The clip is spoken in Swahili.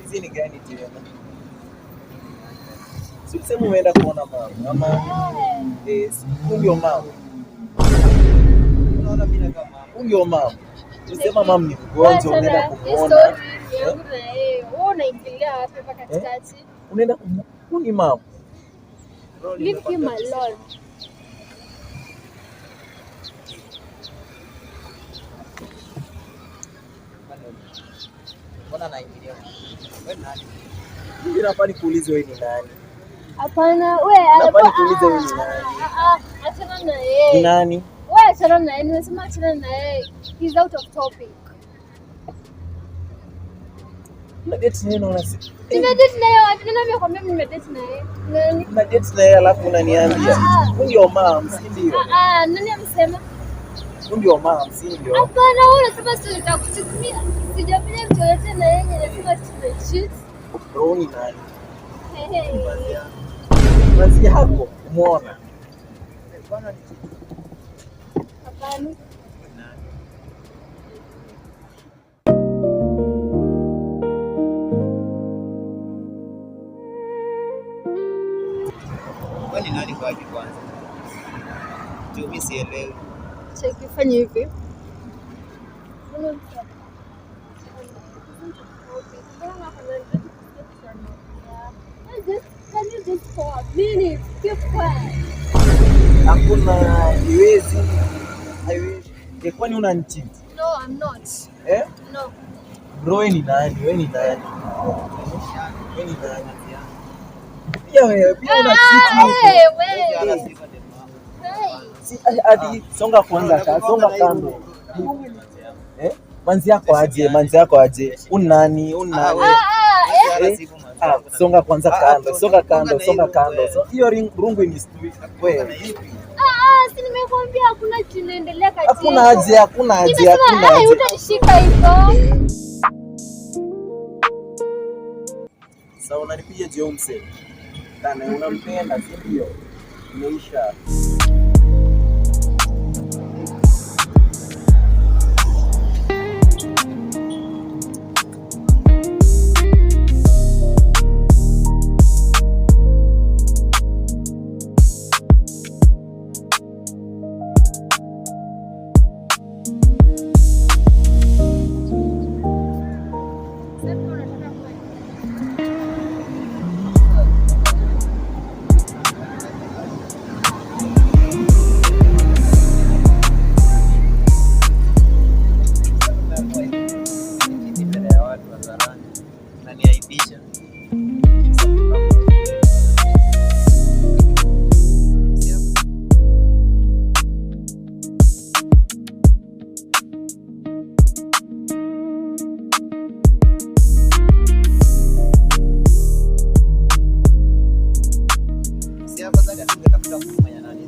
Zini gani tena? Sema umeenda kuona mama. Ndio mama. Unaona mimi kama mama. Ndio mama. Usema mama ni mgonjwa unaenda kumuona. Wewe unaingilia wapi hapa katikati? Unaenda kuni mama. Leave him alone. Mbona naingilia? Wewe nani? Mimi napani kuuliza wewe ni nani? Hapana, wewe napani kuuliza wewe ni nani? Achana na yeye. Ni nani? Wewe achana na yeye, nimesema achana na yeye. He's out of topic. Na date naye unaona si. Nimedate na yeye, nani amekwambia nimedate na yeye? Nani? Na date na yeye alafu unaniambia. Ndio mama, si ndio? Nani amesema? Ndio mama, si ndio? Hapana, wewe unasema sio nitakuchukumia. Sijapenda mtu yote na yeye, nasema cheat. Bro ni nani? Basi hapo umeona. Hapana. Kwani nani kwa kwanza? Ndio mimi sielewi. Cheki fanya hivi. Can you just stop? Mimi keep quiet. Hakuna haiwezi. Kwani unanicheat? No, I'm not. No. Bro wewe ni nani? Wewe ni nani? Wewe ni nani? Pia wewe una cheat. Si hadi songa kwanza, songa kando. Manzi yako aje? Unani? Songa kwanza kando, songa kando. So hiyo rungu ni wewe. Si nimekuambia hakuna kinaendelea kati yetu. Hakuna haja. Utanishika hivyo. Sasa unanipiga je umse? Kana unampenda sio? Imeisha. Siapa tadi aku kata kufanya nani?